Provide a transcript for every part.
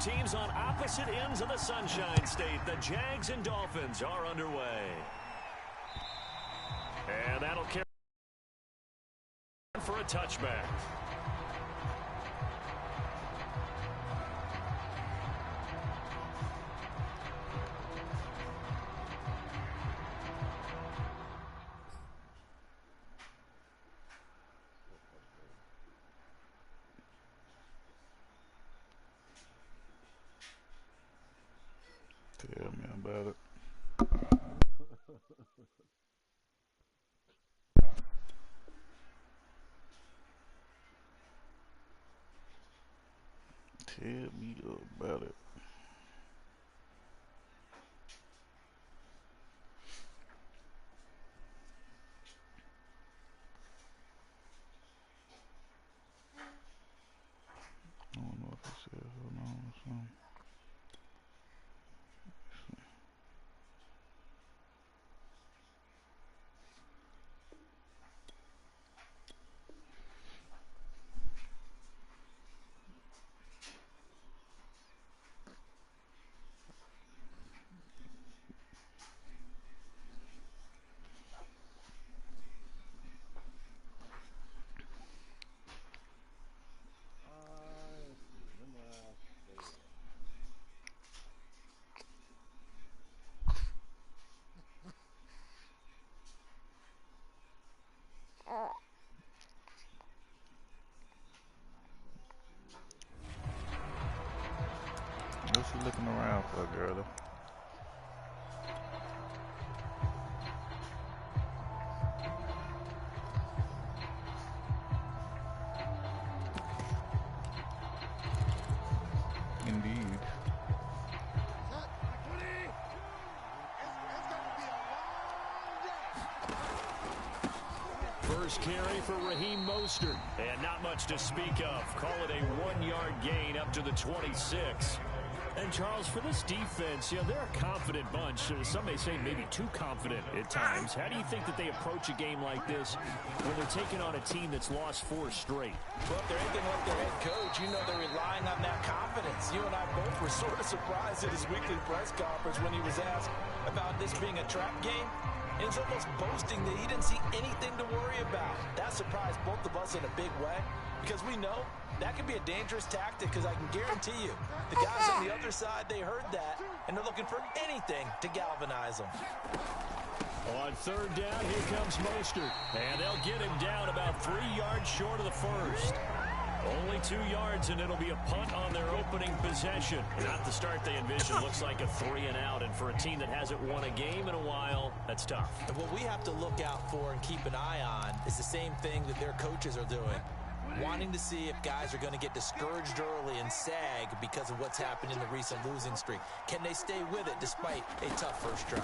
Teams on opposite ends of the Sunshine State. The Jags and Dolphins are underway. And that'll carry for a touchback. Tell me about it. Tell me about it. I don't know if it says hold on or something. What's she looking around for, girl? Indeed. First carry for Raheem Mostert. And not much to speak of. Call it a 1-yard gain up to the 26. And, Charles, for this defense, they're a confident bunch. Some may say maybe too confident at times. How do you think that they approach a game like this when they're taking on a team that's lost 4 straight? Well, if they're anything like their head coach, they're relying on that confidence. You and I both were sort of surprised at his weekly press conference when he was asked about this being a trap game. And he's almost boasting that he didn't see anything to worry about. That surprised both of us in a big way because we know that can be a dangerous tactic because I can guarantee you the guys on the other side, they heard that, and they're looking for anything to galvanize them. On third down, here comes Mostert. And they'll get him down about 3 yards short of the first. Only 2 yards, and it'll be a punt on their opening possession. Not the start they envisioned. Looks like a 3-and-out, and for a team that hasn't won a game in a while, that's tough. And what we have to look out for and keep an eye on is the same thing that their coaches are doing. Wanting to see if guys are going to get discouraged early and sag because of what's happened in the recent losing streak. Can they stay with it despite a tough first drive?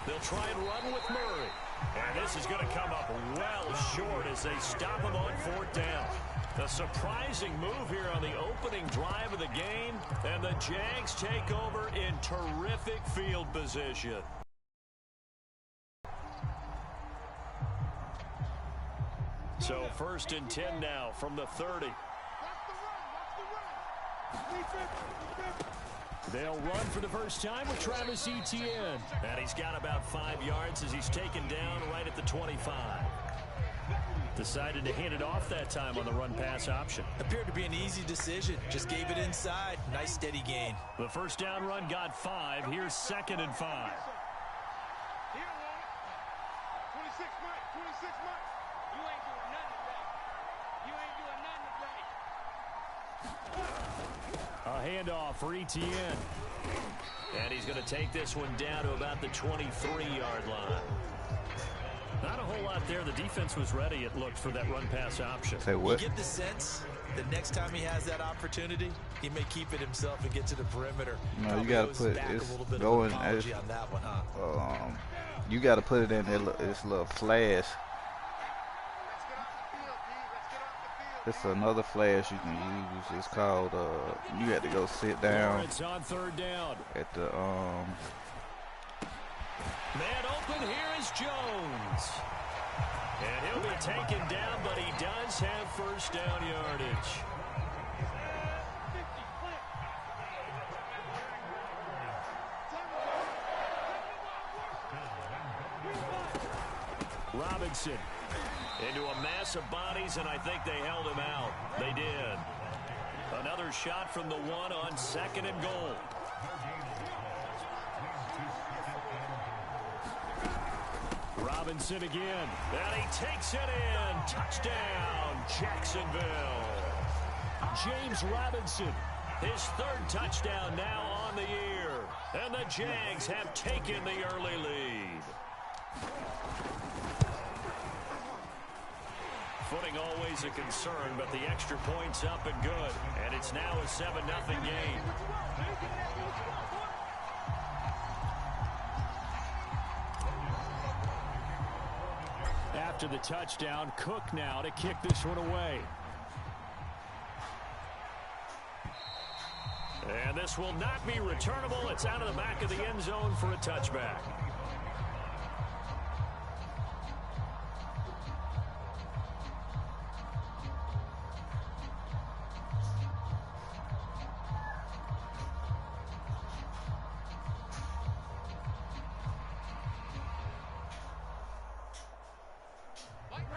They'll try and run with Murray. And this is going to come up well short as they stop him on 4th down. A surprising move here on the opening drive of the game. And the Jags take over in terrific field position. So 1st and 10 now from the 30. They'll run for the first time with Travis Etienne. And he's got about 5 yards as he's taken down right at the 25. Decided to hand it off that time on the run-pass option. Appeared to be an easy decision. Just gave it inside. Nice steady gain. The first down run got 5. Here's 2nd and 5. A handoff for Etienne. And he's going to take this one down to about the 23-yard line. Not a whole lot there. The defense was ready, it looked, for that run-pass option. Say what? You get the sense the next time he has that opportunity, he may keep it himself and get to the perimeter. No, you got to put it's going as on that one, huh? You got to put it in this little flash. It's another flash you can use. It's called you had to go sit down. It's on 3rd down. At the Man open, here is Jones. And he'll be taken down, but he does have first down yardage. Robinson into a mass of bodies, and I think they held him out. They did. Another shot from the one on 2nd and goal. Robinson again, and he takes it in. Touchdown, Jacksonville. James Robinson, his 3rd touchdown now on the year. And the Jags have taken the early lead. Footing always a concern, but the extra point's up and good. And it's now a 7-0 game. After the touchdown, Cook now to kick this one away. And this will not be returnable. It's out of the back of the end zone for a touchback.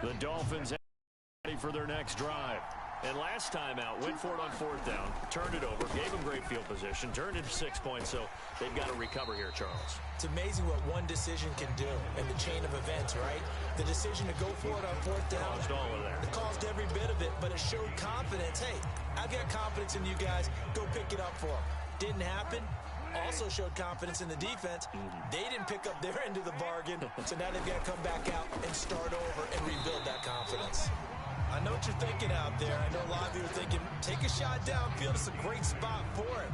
The Dolphins ready for their next drive. And last time out, went for it on 4th down, turned it over, gave them great field position, turned it 6 points, so they've got to recover here, Charles. It's amazing what one decision can do in the chain of events, right? The decision to go for it on 4th down. Caused all of that. It caused every bit of it, but it showed confidence. Hey, I've got confidence in you guys. Go pick it up for them. Didn't happen. Also showed confidence in the defense. They didn't pick up their end of the bargain, so now they've got to come back out and start over and rebuild that confidence. I know what you're thinking out there. I know a lot of you are thinking, take a shot downfield. It's a great spot for it.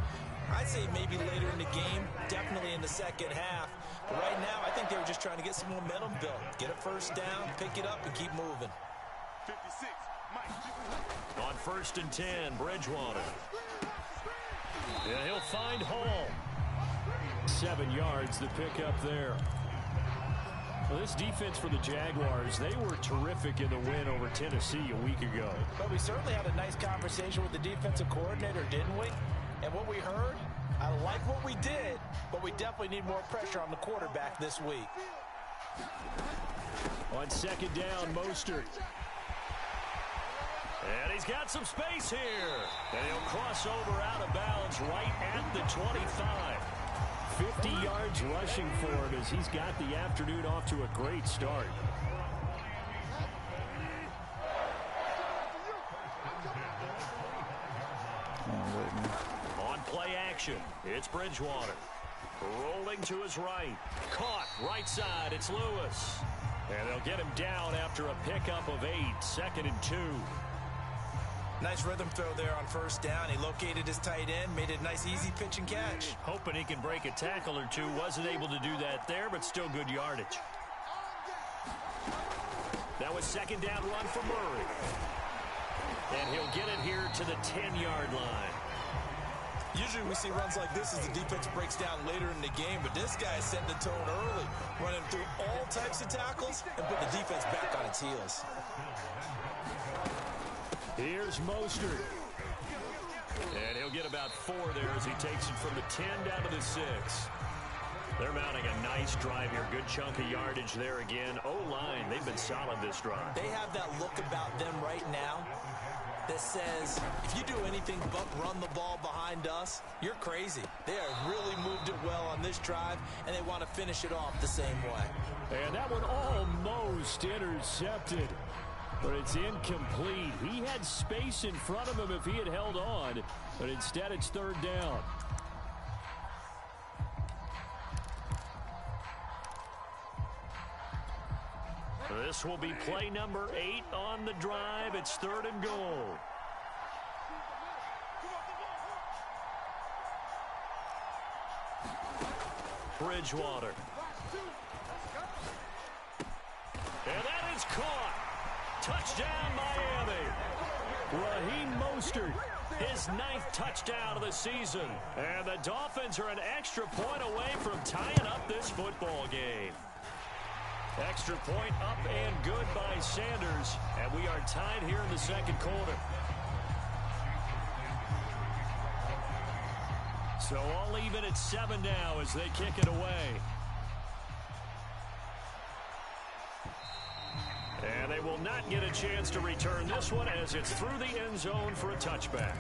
I'd say maybe later in the game, definitely in the second half. But right now, I think they were just trying to get some momentum built. Get a 1st down, pick it up, and keep moving. 56, Mike. On 1st and 10, Bridgewater. Yeah, he'll find Hall. 7 yards, the pickup there. Well, this defense for the Jaguars, they were terrific in the win over Tennessee a week ago. But we certainly had a nice conversation with the defensive coordinator, didn't we? And what we heard, I like what we did, but we definitely need more pressure on the quarterback this week. On 2nd down, Mostert. And he's got some space here. And he'll cross over out of bounds right at the 25. 50 yards rushing for him as he's got the afternoon off to a great start. On play action, it's Bridgewater. Rolling to his right. Caught right side, it's Lewis. And they'll get him down after a pickup of 8, 2nd and 2. Nice rhythm throw there on 1st down. He located his tight end, made it a nice, easy pitch and catch. Hoping he can break a tackle or two. Wasn't able to do that there, but still good yardage. That was 2nd down run for Murray. And he'll get it here to the 10-yard line. Usually we see runs like this as the defense breaks down later in the game, but this guy set the tone early, running through all types of tackles and put the defense back on its heels. Here's Mostert. And he'll get about 4 there as he takes it from the 10 down to the 6. They're mounting a nice drive here. Good chunk of yardage there again. O-line, they've been solid this drive. They have that look about them right now that says, if you do anything but run the ball behind us, you're crazy. They have really moved it well on this drive, and they want to finish it off the same way. And that one almost intercepted. But it's incomplete. He had space in front of him if he had held on, but instead it's 3rd down. This will be play number 8 on the drive. It's 3rd and goal. Bridgewater. And that is caught. Touchdown, Miami. Raheem Mostert, his 9th touchdown of the season. And the Dolphins are an extra point away from tying up this football game. Extra point up and good by Sanders. And we are tied here in the 2nd quarter. So all even at 7 now as they kick it away. And they will not get a chance to return this one as it's through the end zone for a touchback.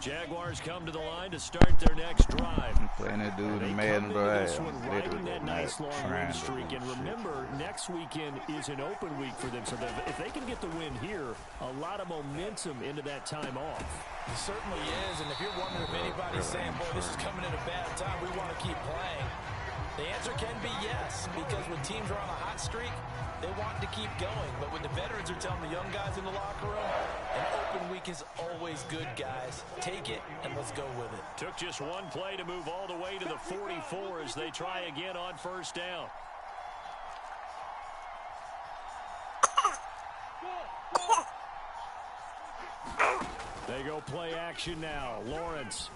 Jaguars come to the line to start their next drive. I'm playing that dude in Madden, bro. Riding that nice long win streak. And remember, next weekend is an open week for them. So if they can get the win here, a lot of momentum into that time off. It certainly is. And if you're wondering if anybody's saying, boy, this is coming at a bad time, we want to keep playing, the answer can be yes. Because when teams are on a hot streak, they want to keep going. But when the veterans are telling the young guys in the locker room, an open week is always good, guys. Take it, and let's go with it. Took just one play to move all the way to the 44 as they try again on first down. They go play action now. Lawrence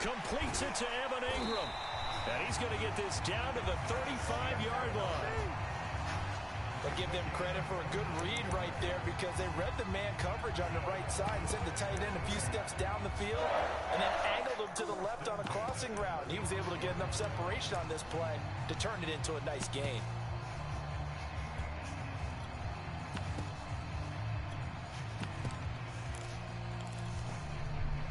completes it to Evan Ingram. And he's going to get this down to the 35-yard line. But give them credit for a good read right there because they read the man coverage on the right side and sent the tight end a few steps down the field and then angled him to the left on a crossing route. He was able to get enough separation on this play to turn it into a nice gain.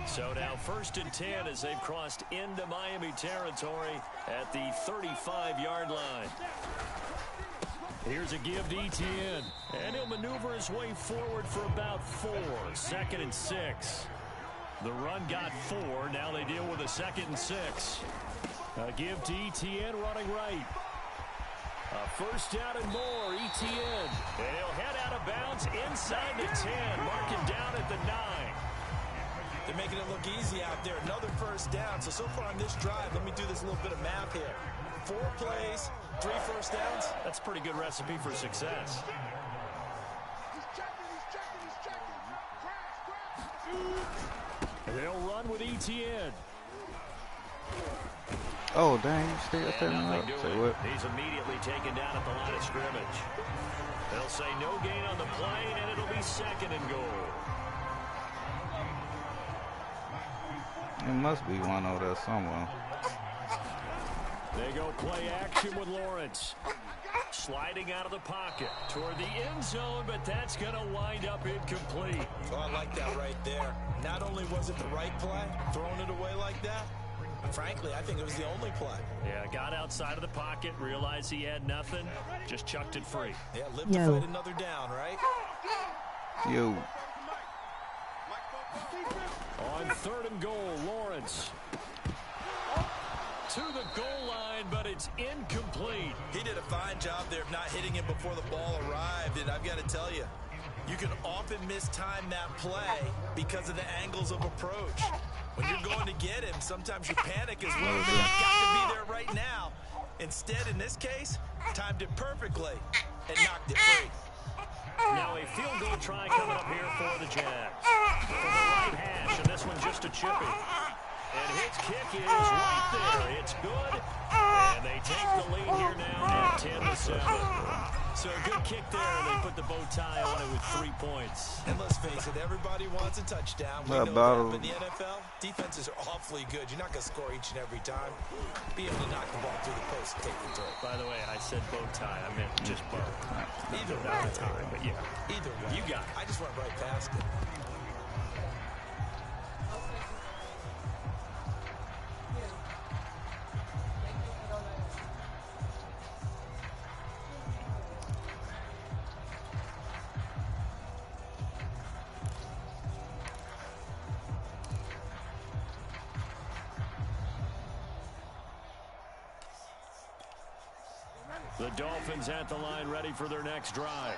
So now 1st and 10 as they've crossed into Miami territory at the 35-yard line. Here's a give to Etienne, and he'll maneuver his way forward for about 4. 2nd and 6. The run got 4. Now they deal with a 2nd and 6. A give to Etienne running right. A first down and more. Etienne, and he'll head out of bounds inside the 10, marking down at the 9. They're making it look easy out there. Another first down. So far on this drive, let me do this little bit of math here. 4 plays, 3 first downs. That's a pretty good recipe for success. They'll run with Etienne. Oh, dang, you still standing up. Say what? He's immediately taken down at the line of scrimmage. They'll say no gain on the play, and it'll be 2nd and goal. It must be one over there somewhere. They go play action with Lawrence. Sliding out of the pocket toward the end zone, but that's going to wind up incomplete. Oh, I like that right there. Not only was it the right play, throwing it away like that, frankly, I think it was the only play. Yeah, got outside of the pocket, realized he had nothing, just chucked it free. Yeah, live to fight another down, right? Yo. On 3rd and goal, Lawrence to the goal line, but it's incomplete. He did a fine job there of not hitting him before the ball arrived, and I've got to tell you, you can often mistime that play because of the angles of approach. When you're going to get him, sometimes you panic as well. I've got to be there right now. Instead, in this case, timed it perfectly and knocked it free. Now a field goal try coming up here for the Jags. For the right hash, and this one just a chippy. And his kick is right there. It's good. And they take the lead here now at 10-7. So a good kick there, and they put the bow tie on it with 3 points. And let's face it, everybody wants a touchdown. We know that, but in the NFL, defenses are awfully good. You're not going to score each and every time. Be able to knock the ball through the post and take the throw. By the way, I said bow tie. I meant just bow. Either way. Not a tie, but yeah. Either way. You got it. I just went right past it. The Dolphins at the line ready for their next drive.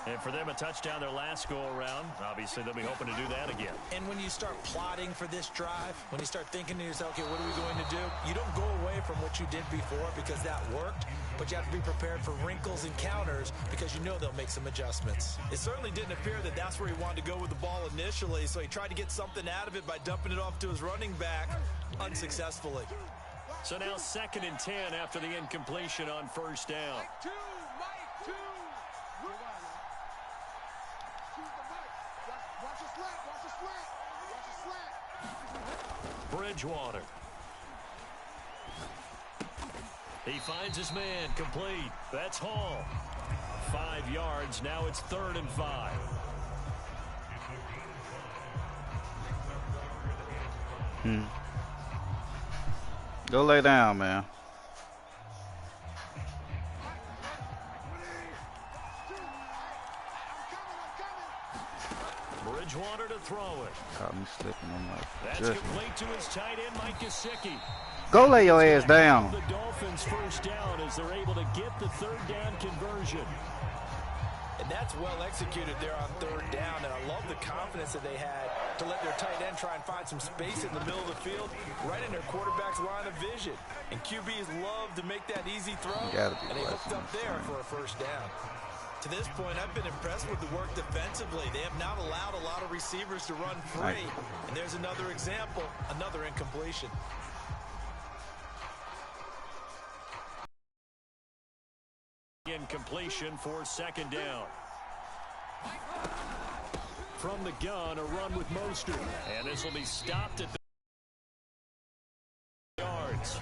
And for them, a touchdown their last go-around. Obviously, they'll be hoping to do that again. And when you start plotting for this drive, when you start thinking to yourself, okay, what are we going to do? You don't go away from what you did before because that worked, but you have to be prepared for wrinkles and counters because you know they'll make some adjustments. It certainly didn't appear that that's where he wanted to go with the ball initially, so he tried to get something out of it by dumping it off to his running back unsuccessfully. So now 2nd and 10 after the incompletion on first down. Bridgewater. He finds his man, complete. That's Hall. 5 yards. Now it's 3rd and 5. Go lay down, man. Bridgewater to throw it. Caught me slipping on my. That's complete to his tight end, Mike Gesicki. Go lay your ass down. The Dolphins first down as they're able to get the 3rd down conversion. And that's well executed there on 3rd down, and I love the confidence that they had to let their tight end try and find some space in the middle of the field, right in their quarterback's line of vision. And QBs love to make that easy throw, and they hooked up there for a first down. To this point, I've been impressed with the work defensively. They have not allowed a lot of receivers to run free. And there's another example, another incompletion. Incompletion for 2nd down. From the gun, a run with Mostert. And this will be stopped at the yards.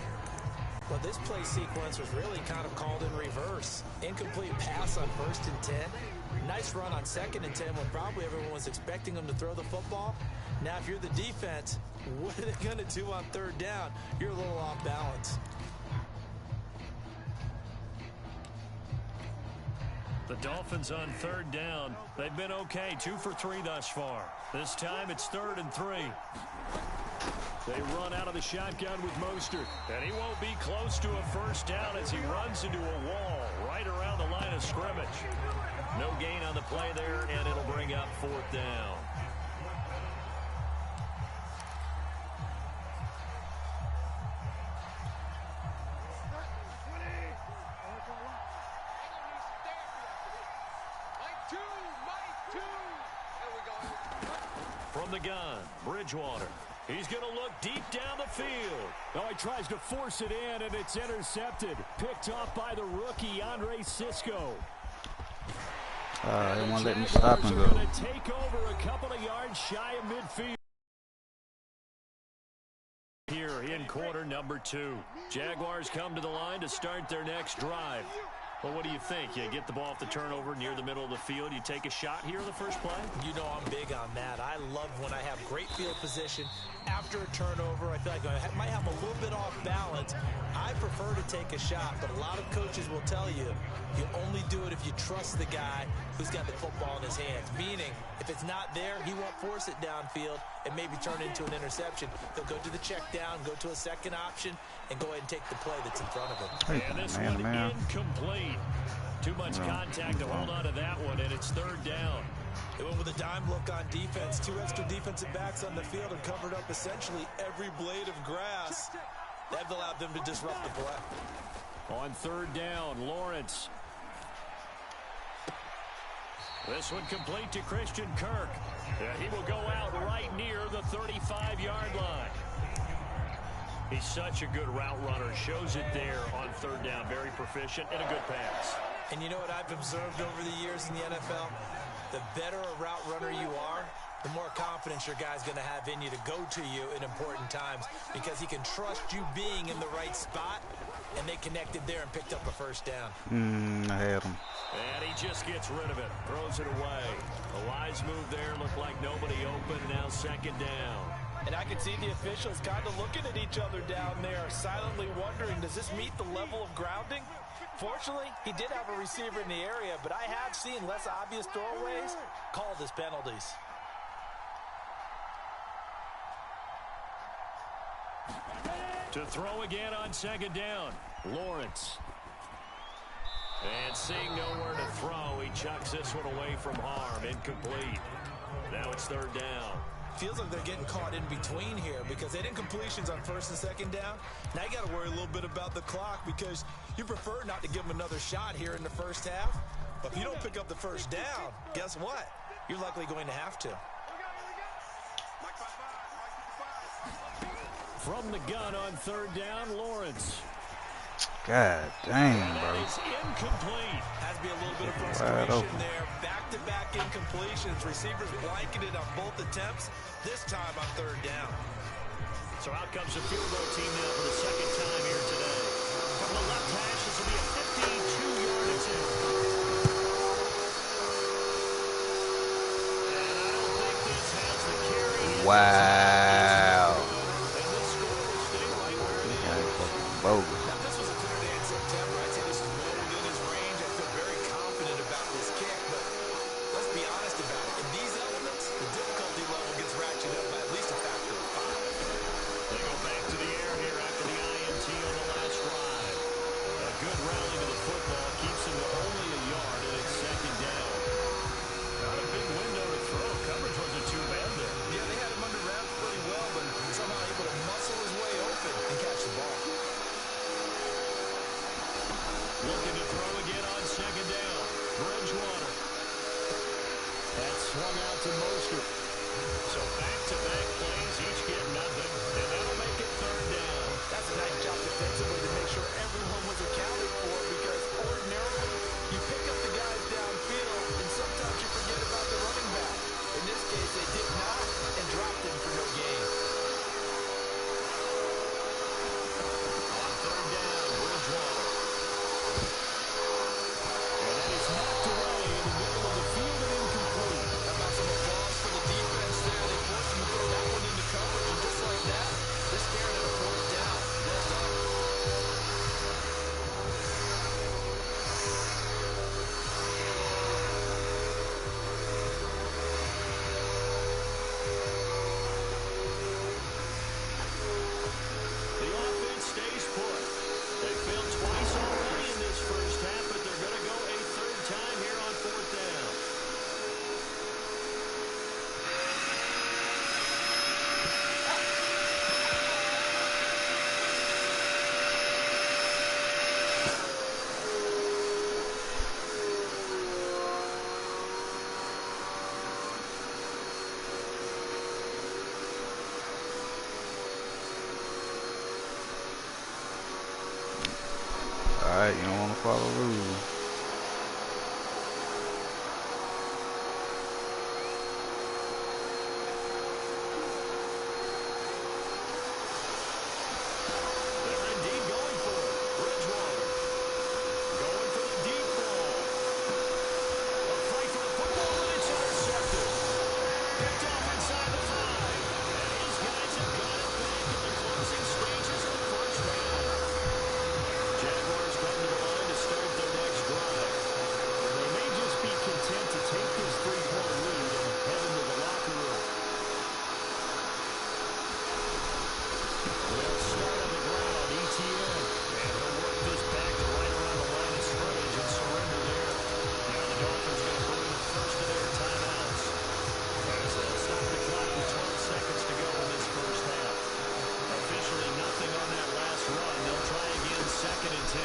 Well, this play sequence was really kind of called in reverse. Incomplete pass on 1st and 10. Nice run on 2nd and 10 when probably everyone was expecting them to throw the football. Now, if you're the defense, what are they going to do on 3rd down? You're a little off balance. The Dolphins on 3rd down. They've been okay, 2 for 3 thus far. This time it's 3rd and 3. They run out of the shotgun with Mostert. And he won't be close to a first down as he runs into a wall right around the line of scrimmage. No gain on the play there, and it'll bring up 4th down. From the gun, Bridgewater. He's going to look deep down the field. Oh, he tries to force it in, and it's intercepted. Picked off by the rookie, Andre Cisco. They won't let me stop and go. Going to take over a couple of yards shy of midfield. Here in quarter number 2. Jaguars come to the line to start their next drive. Well, what do you think? You get the ball off the turnover near the middle of the field. You take a shot here in the first play? You know I'm big on that. I love when I have great field position after a turnover. I feel like I might have a little bit off balance. I prefer to take a shot, but a lot of coaches will tell you only do it if you trust the guy who's got the football in his hands. Meaning, if it's not there, he won't force it downfield and maybe turn into an interception. He'll go to the check down, go to a second option, and go ahead and take the play that's in front of him. And this one incomplete. Too much contact to hold on to that one, and it's 3rd down. They went with a dime look on defense. 2 extra defensive backs on the field and covered up essentially every blade of grass. That allowed them to disrupt the play. On 3rd down, Lawrence. This one complete to Christian Kirk. He will go out right near the 35-yard line. He's such a good route runner. Shows it there on 3rd down. Very proficient and a good pass. And you know what I've observed over the years in the NFL? The better a route runner you are, the more confidence your guy's going to have in you to go to you in important times because he can trust you being in the right spot, and they connected there and picked up a first down. I had him. And he just gets rid of it, throws it away. A wise move there, looked like nobody open, now 2nd down. And I could see the officials kind of looking at each other down there, silently wondering, does this meet the level of grounding? Fortunately, he did have a receiver in the area, but I have seen less obvious throwaways called as penalties. To throw again on 2nd down, Lawrence. And seeing nowhere to throw, he chucks this one away from harm, incomplete. Now it's 3rd down. Feels like they're getting caught in between here because they did completions on 1st and 2nd down. Now you got to worry a little bit about the clock because you prefer not to give them another shot here in the first half. But if you don't pick up the first down, guess what? You're likely going to have to. From the gun on 3rd down, Lawrence. God dang, bro. That is incomplete. Has to be a little bit of frustration there. Back to back-to-back incompletions. Receivers blanketed on both attempts, this time on third down. So out comes the field goal team now for the second time here today. From the left hash, this will be a 52-yard attempt. And I don't think this has the carry. Wow. And this score will stay right where it This is. game fucking bogus. Now, this was a clear day in September. I'd say this is well within his range. I feel very confident about this kick, but let's be honest about it. In these elements, the difficulty level gets ratcheted up by at least a factor of 5. They go back to the air here after the INT on the last drive. A good rally to the football keeps him to only a yard, and it's second down. Not a big window to throw. Coverage wasn't too bad there. Yeah, they had him under wraps pretty well, but somehow able to muscle his way open and catch the ball. Looking to throw again on second down. Bridgewater. That's swung out to Mostert. So back-to-back plays, each get nothing, and that'll make it third down. That's a nice job defensively to make sure everyone was accounted for, because ordinarily you pick up the guys downfield and sometimes you forget about the running back. In this case, they did not and dropped him for no gain. On third down, Bridgewater. And that is knocked away in the middle of the field and incomplete. How about some applause for the defense there? They forced him to throw that one into coverage, and just like that, they're staring at a fourth down. Well done. The offense stays put. They failed twice already in this first half, but they're going to go a third time here on fourth down. Alright, you don't want to follow rules. They're indeed going for it. Bridgewater going for the deep ball. A fight for the football, and it's intercepted. Picked off inside the 5. And these guys have got it back in the closing stages of the first half. Jaguars come to the line to start their next drive. And they may just be content to take this 3-point lead and head into the locker room. They'll start on the ground, ETN. And he'll work this back to right around the line of scrimmage and surrender there. Now the Dolphins going to bring the first of their timeouts. As they'll stop the clock with 12 seconds to go in this first half. Officially nothing on that last run. They'll try again, second and 10.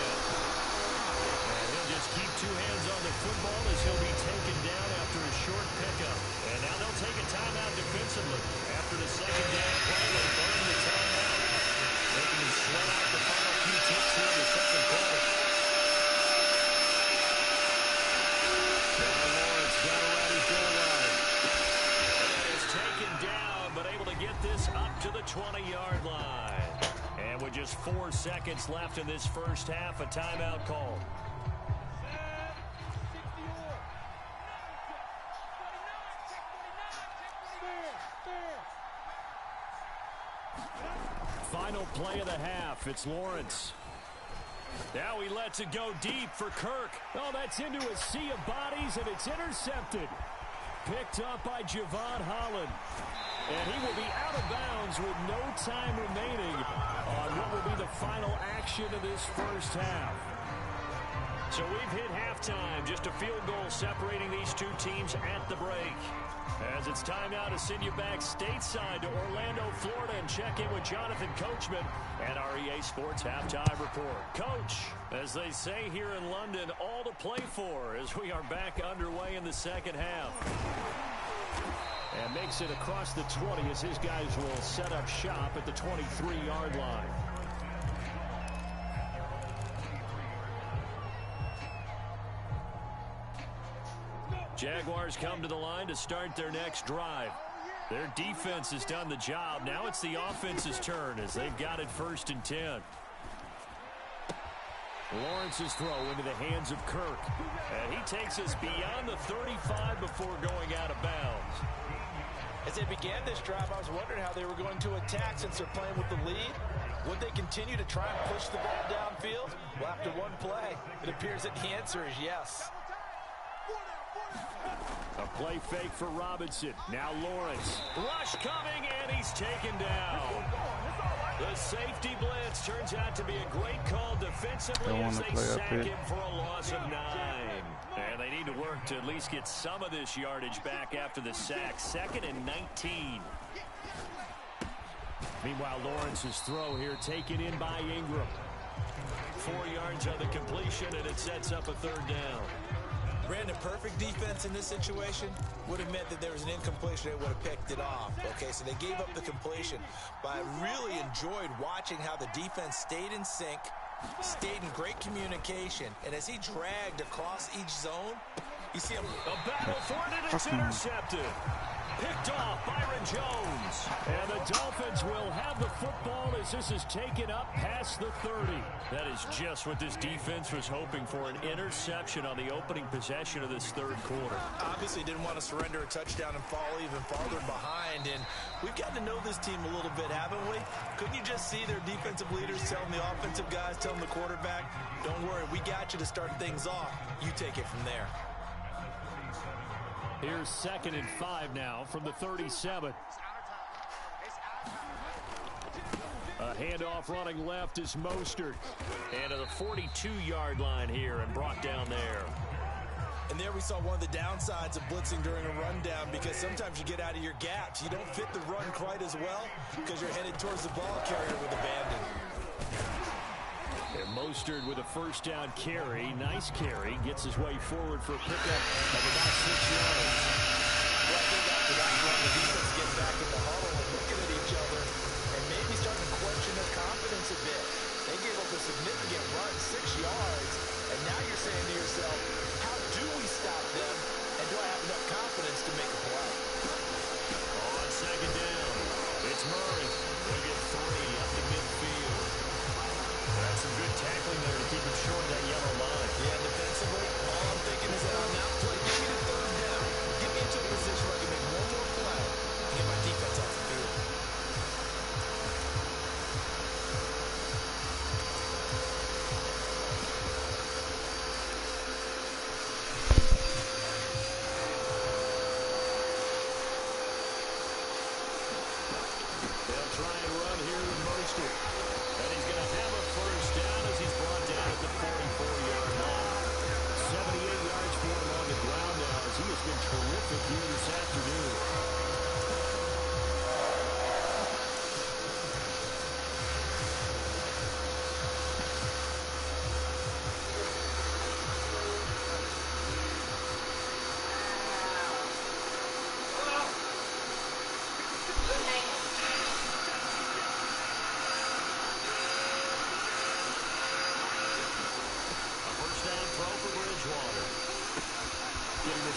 And he'll just keep two hands on the football as he'll be taken down after a short pickup. And now they'll take a timeout defensively. After the second down play, they burn the timeout. They can sweat out the final few ticks here in the second quarter. Now Lawrence got a ready goal line. And is taken down, but able to get this up to the 20-yard line. And with just 4 seconds left in this first half, a timeout called. Final play of the half. It's Lawrence. Now he lets it go deep for Kirk. Oh, that's into a sea of bodies, and it's intercepted. Picked up by Javon Holland. And he will be out of bounds with no time remaining on what will be the final action of this first half. So we've hit halftime. Just a field goal separating these two teams at the break. As it's time now to send you back stateside to Orlando, Florida, and check in with Jonathan Coachman and our EA Sports Halftime Report. Coach, as they say here in London, all to play for as we are back underway in the second half. And makes it across the 20 as his guys will set up shop at the 23-yard line. Jaguars come to the line to start their next drive. Their defense has done the job. Now it's the offense's turn as they've got it 1st and 10. Lawrence's throw into the hands of Kirk. And he takes us beyond the 35 before going out of bounds. As they began this drive, I was wondering how they were going to attack since they're playing with the lead. Would they continue to try and push the ball downfield? Well, after one play, it appears that the answer is yes. A play fake for Robinson. Now Lawrence. Rush coming, and he's taken down. The safety blitz turns out to be a great call defensively as they sack him for a loss of 9. And they need to work to at least get some of this yardage back after the sack. 2nd and 19. Meanwhile, Lawrence's throw here taken in by Ingram. 4 yards on the completion, and it sets up a 3rd down. Brandon, perfect defense in this situation would have meant that there was an incompletion. They would have picked it off. Okay, so they gave up the completion. But I really enjoyed watching how the defense stayed in sync, stayed in great communication. And as he dragged across each zone, you see him. A battle for it, and it's intercepted. Picked off Byron Jones. And the Dolphins will have the football as this is taken up past the 30. That is just what this defense was hoping for, an interception on the opening possession of this 3rd quarter. Obviously didn't want to surrender a touchdown and fall even farther behind. And we've gotten to know this team a little bit, haven't we? Couldn't you just see their defensive leaders telling the offensive guys, telling the quarterback, don't worry, we got you to start things off. You take it from there. Here's 2nd and 5 now from the 37. A handoff running left is Mostert. And to the 42-yard line here and brought down there. And there we saw one of the downsides of blitzing during a rundown, because sometimes you get out of your gaps. You don't fit the run quite as well because you're headed towards the ball carrier with abandon. And Mostert with a 1st down carry. Nice carry. Gets his way forward for a pickup of about 6 yards. Well, I think after that run, the defense gets back in the huddle and looking at each other and maybe starting to question their confidence a bit. They gave up a significant run, 6 yards, and now you're saying to yourself, how do we stop them, and do I have enough confidence to make a play? On 2nd down, it's Murray. They'll get 3 up the midfield. That's some good tackling there to keep it short of that yellow line. Yeah, defensively, all I'm thinking is that on that play, give me the 3rd down. Get me into a position where I can make one more play and get my defense off the field. They'll try and run here with Mostert. And he's going to have a 1st down as he's brought down at the 44-yard line. 78 yards for him on the ground now as he has been terrific here this afternoon.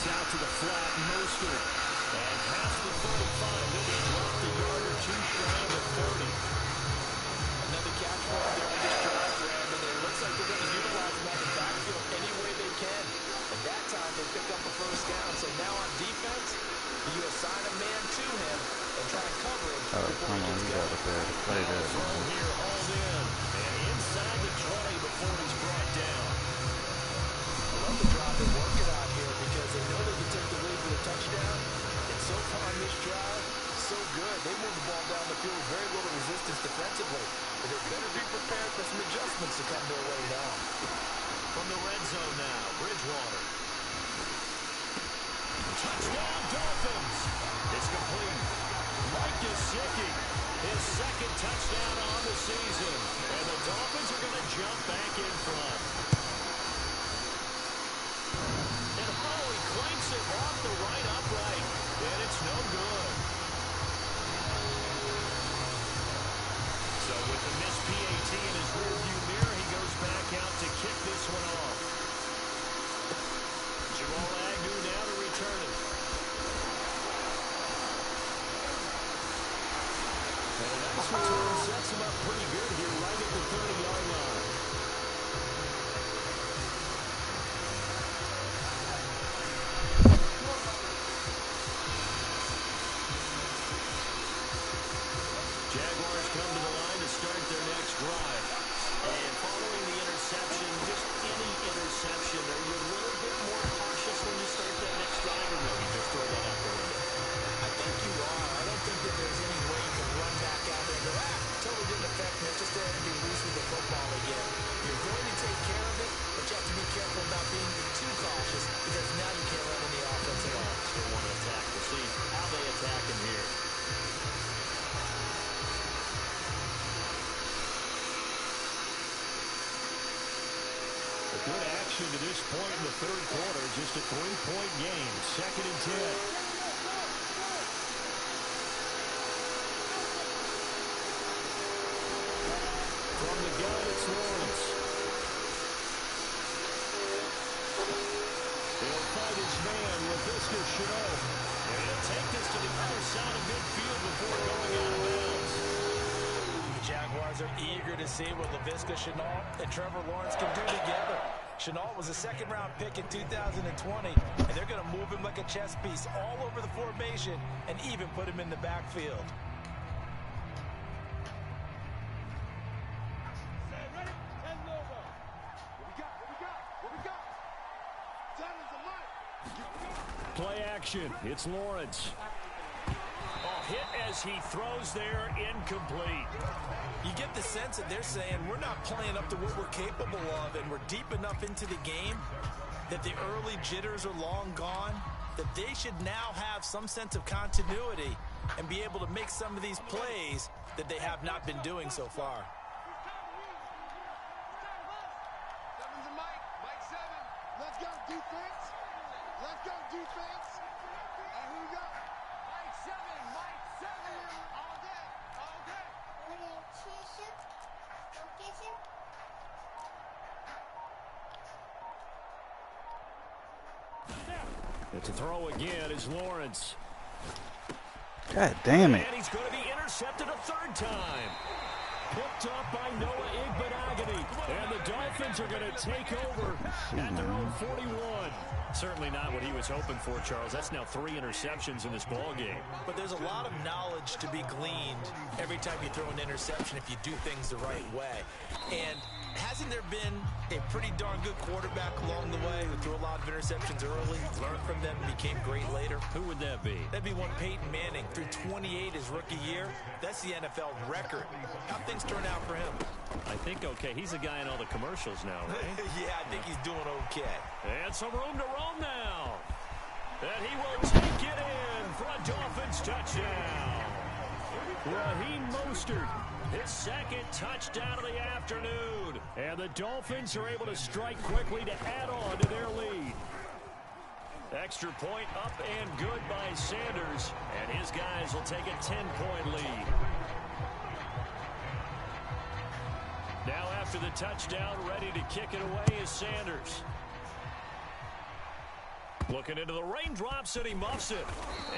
Out to the flat, Mostert. And past the 35, then he dropped a yard or 2 shy of the 30. Another catch for him there on this drive, Brandon. It looks like they're going to utilize him out the backfield any way they can. And that time they pick up a 1st down. So now on defense, you assign a man to him and try and cover him. Oh, come on, you got to play that. Here, hauled in. And inside the 20 before he's brought down. I love the drive they're working on here because they know they can take the lead for the touchdown. And so far on this drive, so good. They move the ball down the field with very little resistance defensively. But they better be prepared for some adjustments to come their way now. From the red zone now, Bridgewater. Touchdown, Dolphins. It's complete. Mike Gesicki, his 2nd touchdown on the season. And the Dolphins are going to jump back in front. And Holloway clanks it off the right upright. And it's no good. So with the missed PAT in his rearview mirror, he goes back out to kick this one off. Jamal Agnew now to return action to this point in the third quarter. Just a 3-point game. 2nd and 10. From the gun, it's Lawrence. He'll fight his man, Laviska Shenault. And he'll take this to the other side of midfield before going out of bounds. The Jaguars are eager to see what Laviska Shenault and Trevor Lawrence can do together. Shenault was a 2nd-round pick in 2020, and they're going to move him like a chess piece all over the formation and even put him in the backfield. Play action. It's Lawrence. Hit as he throws there, incomplete. You get the sense that they're saying we're not playing up to what we're capable of, and we're deep enough into the game that the early jitters are long gone, that they should now have some sense of continuity and be able to make some of these plays that they have not been doing so far. Mike 7. Let's go, defense. Let's go, defense. And who we got? Mike 7. All day. To throw again is Lawrence. God damn it. And he's going to be intercepted a 3rd time. Picked up by Noah Igbenogany. And the Dolphins are going to take over at their own 41. Certainly not what he was hoping for, Charles. That's now 3 interceptions in this ball game. But there's a lot of knowledge to be gleaned every time you throw an interception if you do things the right way. And hasn't there been a pretty darn good quarterback along the way who threw a lot of interceptions early, learned from them, and became great later? Who would that be? That'd be one Peyton Manning. Threw 28 his rookie year. That's the NFL record. How things turn out for him? I think okay. He's a guy in all the commercials now, right? Yeah, I think he's doing okay. And some room to roam now. And he will take it in for a Dolphins touchdown. Raheem Mostert, his 2nd touchdown of the afternoon. And the Dolphins are able to strike quickly to add on to their lead. Extra point up and good by Sanders. And his guys will take a 10-point lead. Now after the touchdown, ready to kick it away is Sanders. Looking into the raindrops, and he muffs it.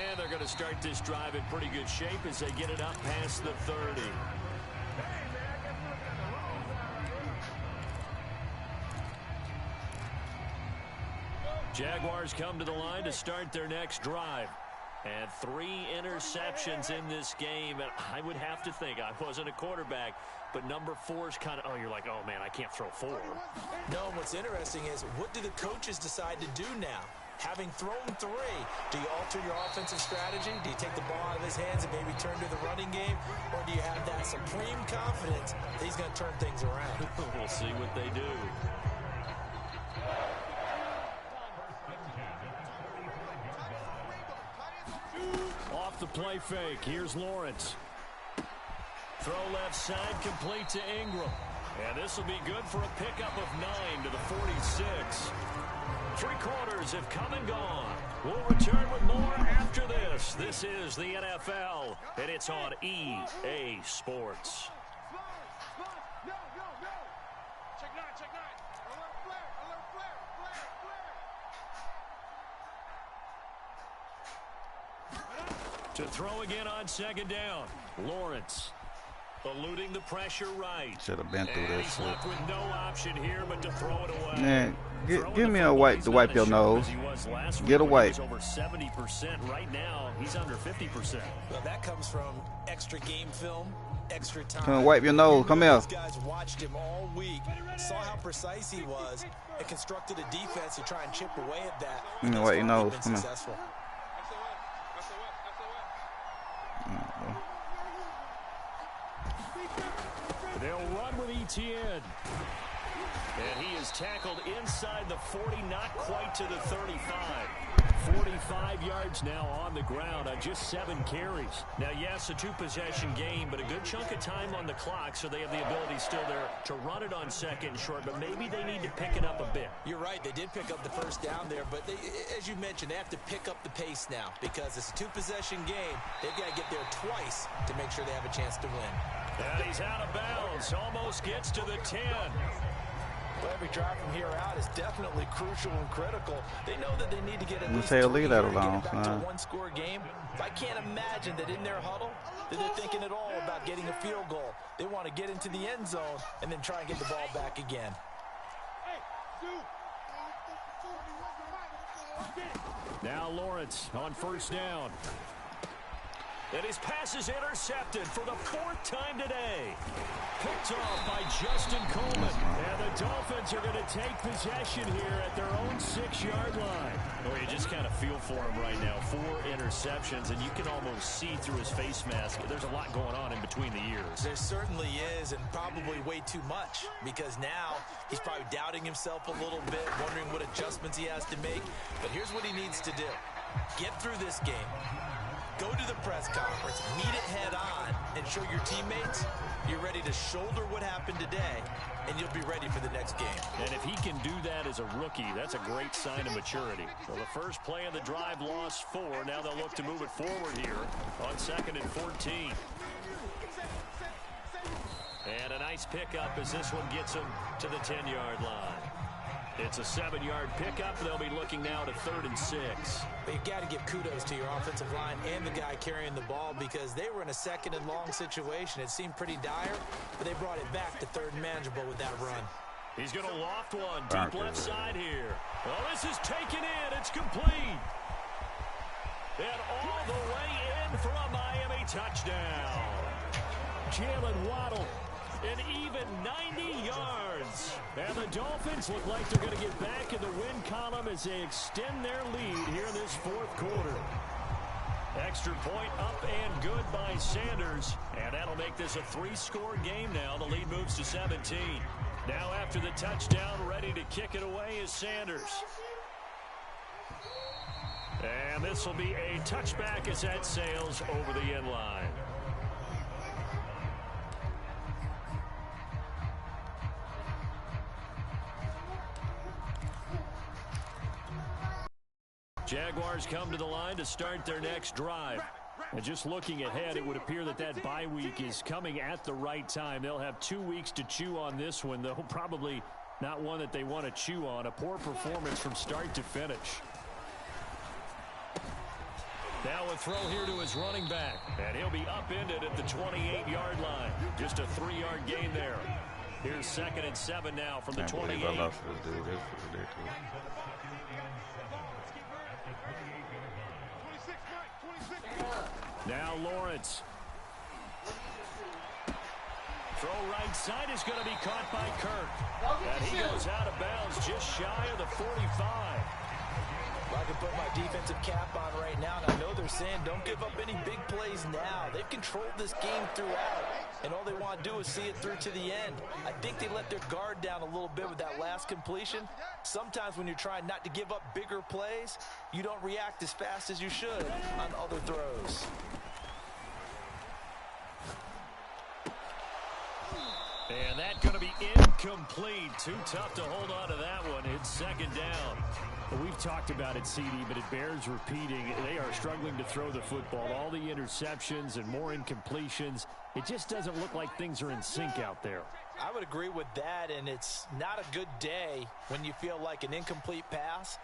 And they're going to start this drive in pretty good shape as they get it up past the 30. Jaguars come to the line to start their next drive. And 3 interceptions in this game. And I would have to think, I wasn't a quarterback, but number 4 is kind of, you're like, oh, man, I can't throw 4. No, what's interesting is what do the coaches decide to do now? Having thrown 3, do you alter your offensive strategy? Do you take the ball out of his hands and maybe turn to the running game? Or do you have that supreme confidence that he's going to turn things around? We'll see what they do. Off the play fake. Here's Lawrence. Throw left side, complete to Ingram. And this will be good for a pickup of 9 to the 46. 3 quarters have come and gone. We'll return with more after this. This is the NFL, and it's on EA Sports. Check 9. Alert flare. To throw again on 2nd down. Lawrence eluding the pressure right. Should have been through And this he's shit. left with no option here but to throw it away. Man, give me a wipe to wipe your nose. Get a wipe. He's over 70% right now. He's under 50%. Well, that comes from extra game film, extra time. Come on, wipe your nose. Come here. These guys watched him all week, saw how precise he was, and constructed a defense to try and chip away at that. You know what? Your nose. Been Come on. successful. They'll run with Etienne. And he is tackled inside the 40, not quite to the 35. 45 yards now on the ground on just 7 carries. Now, yes, a 2-possession game, but a good chunk of time on the clock, so they have the ability still there to run it on 2nd and short, but maybe they need to pick it up a bit. You're right. They did pick up the first down there, but as you mentioned, they have to pick up the pace now because it's a 2-possession game. They've got to get there twice to make sure they have a chance to win. And he's out of bounds. Almost gets to the 10. Well, every drive from here out is definitely crucial and critical. They know that they need to get at least say a 3 lead here out to get alone, it back to a 1-score game. I can't imagine that in their huddle that they're thinking at all about getting a field goal. They want to get into the end zone and then try and get the ball back again. Now Lawrence on first down. And his pass is intercepted for the 4th time today. Picked off by Justin Coleman. And the Dolphins are going to take possession here at their own 6-yard line. Oh, you just kind of feel for him right now. 4 interceptions, and you can almost see through his face mask. There's a lot going on in between the ears. There certainly is, and probably way too much, because now he's probably doubting himself a little bit, wondering what adjustments he has to make. But here's what he needs to do. Get through this game. Go to the press conference, meet it head on, and show your teammates you're ready to shoulder what happened today, and you'll be ready for the next game. And if he can do that as a rookie, that's a great sign of maturity. So the first play of the drive lost 4. Now they'll look to move it forward here on 2nd and 14. And a nice pickup as this one gets him to the 10-yard line. It's a 7-yard pickup. They'll be looking now to 3rd and 6. But you've got to give kudos to your offensive line and the guy carrying the ball because they were in a 2nd and long situation. It seemed pretty dire, but they brought it back to 3rd and manageable with that run. He's going to loft one deep left side here. Well, this is taken in. It's complete. And all the way in for a Miami touchdown. Jalen Waddle. An even 90 yards. And the Dolphins look like they're going to get back in the win column as they extend their lead here in this 4th quarter. Extra point up and good by Sanders. And that'll make this a 3-score game now. The lead moves to 17. Now after the touchdown, ready to kick it away is Sanders. And this will be a touchback as that sails over the end line. Jaguars come to the line to start their next drive. And just looking ahead, it would appear that that bye week is coming at the right time. They'll have 2 weeks to chew on this one, though probably not one that they want to chew on. A poor performance from start to finish. Now a throw here to his running back. And he'll be upended at the 28-yard line. Just a 3-yard gain there. Here's 2nd and 7 now from the 28. Now Lawrence. Throw right side is going to be caught by Kirk. And he goes out of bounds just shy of the 45. I can put my defensive cap on right now, and I know they're saying don't give up any big plays now. They've controlled this game throughout, and all they want to do is see it through to the end. I think they let their guard down a little bit with that last completion. Sometimes when you're trying not to give up bigger plays, you don't react as fast as you should on other throws. And that's going to be incomplete. Too tough to hold on to that one. It's 2nd down. Well, we've talked about it, CD, but it bears repeating. They are struggling to throw the football. All the interceptions and more incompletions. It just doesn't look like things are in sync out there. I would agree with that, and it's not a good day when you feel like an incomplete pass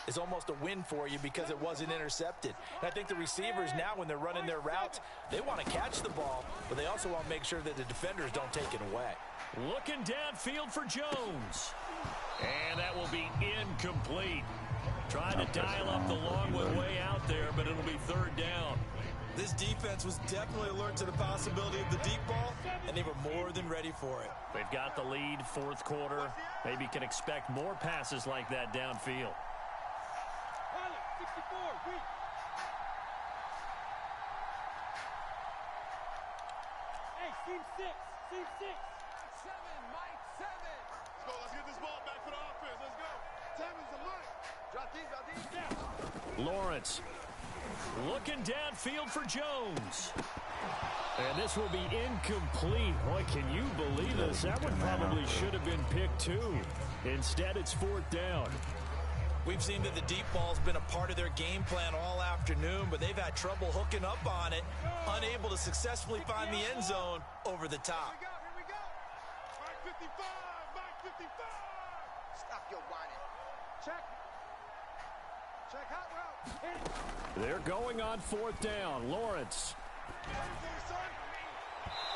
is almost a win for you because it wasn't intercepted. And I think the receivers now, when they're running their routes, they want to catch the ball, but they also want to make sure that the defenders don't take it away. Looking downfield for Jones. And that will be incomplete. Trying to dial up the long one way out there, but it'll be 3rd down. This defense was definitely alert to the possibility of the deep ball, and they were more than ready for it. They've got the lead, 4th quarter. Maybe can expect more passes like that downfield. Hey, team 6, team 6. Let's go. Let's get this ball back for the offense. Let's go. 7's the Mike. Drop deep, drop deep. Lawrence looking downfield for Jones. And this will be incomplete. Boy, can you believe this? That one probably should have been picked too. Instead, it's 4th down. We've seen that the deep ball's been a part of their game plan all afternoon, but they've had trouble hooking up on it, unable to successfully find the end zone over the top. Here we go. Mike 55. Mike 55. Stop your whining. Check. Check hot route. They're going on 4th down. Lawrence.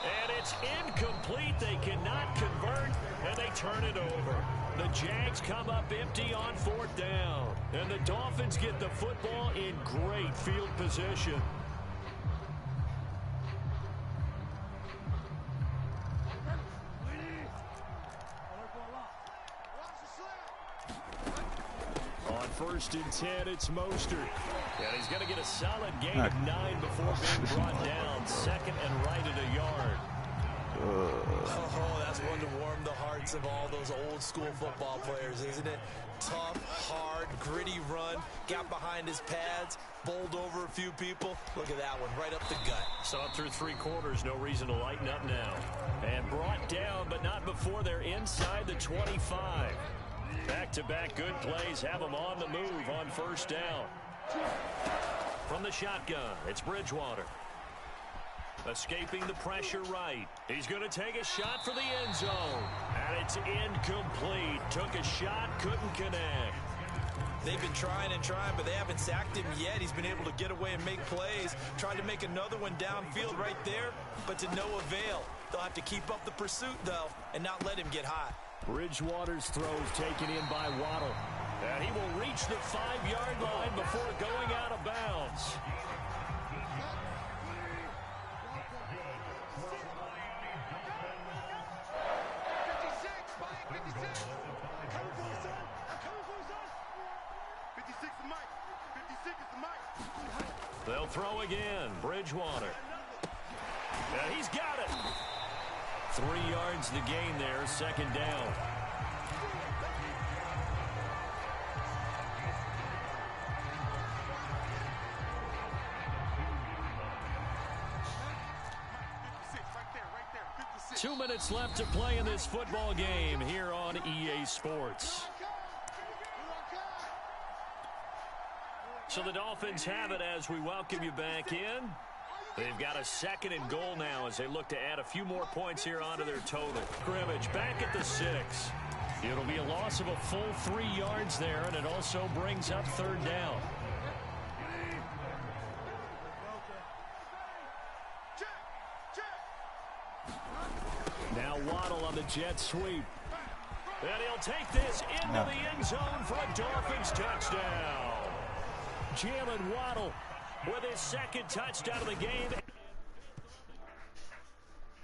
And it's incomplete. They cannot convert, and they turn it over. The Jags come up empty on 4th down. And the Dolphins get the football in great field position. On 1st and 10, it's Mostert. And he's going to get a solid gain of 9 before being brought down. 2nd and right at a yard. Oh, that's one to warm the hearts of all those old school football players, isn't it? Tough, hard, gritty run, got behind his pads, bowled over a few people. Look at that one, right up the gut. Saw it through 3 quarters, no reason to lighten up now. And brought down, but not before they're inside the 25. Back-to-back good plays have them on the move on 1st down. From the shotgun, it's Bridgewater. Escaping the pressure right. He's going to take a shot for the end zone. And it's incomplete. Took a shot, couldn't connect. They've been trying and trying, but they haven't sacked him yet. He's been able to get away and make plays. Tried to make another one downfield right there, but to no avail. They'll have to keep up the pursuit, though, and not let him get hot. Bridgewater's throws taken in by Waddle. And he will reach the 5-yard line before going out of bounds. They'll throw again. Bridgewater. And he's got it. 3 yards the gain there. 2nd down. Right there. 2 minutes left to play in this football game here on EA Sports. So the Dolphins have it as we welcome you back in. They've got a 2nd and goal now as they look to add a few more points here onto their total. Scrimmage back at the 6. It'll be a loss of a full 3 yards there, and it also brings up 3rd down. Now Waddle on the jet sweep. And he'll take this into the end zone for a Dolphins touchdown. Jalen Waddle with his 2nd touchdown of the game.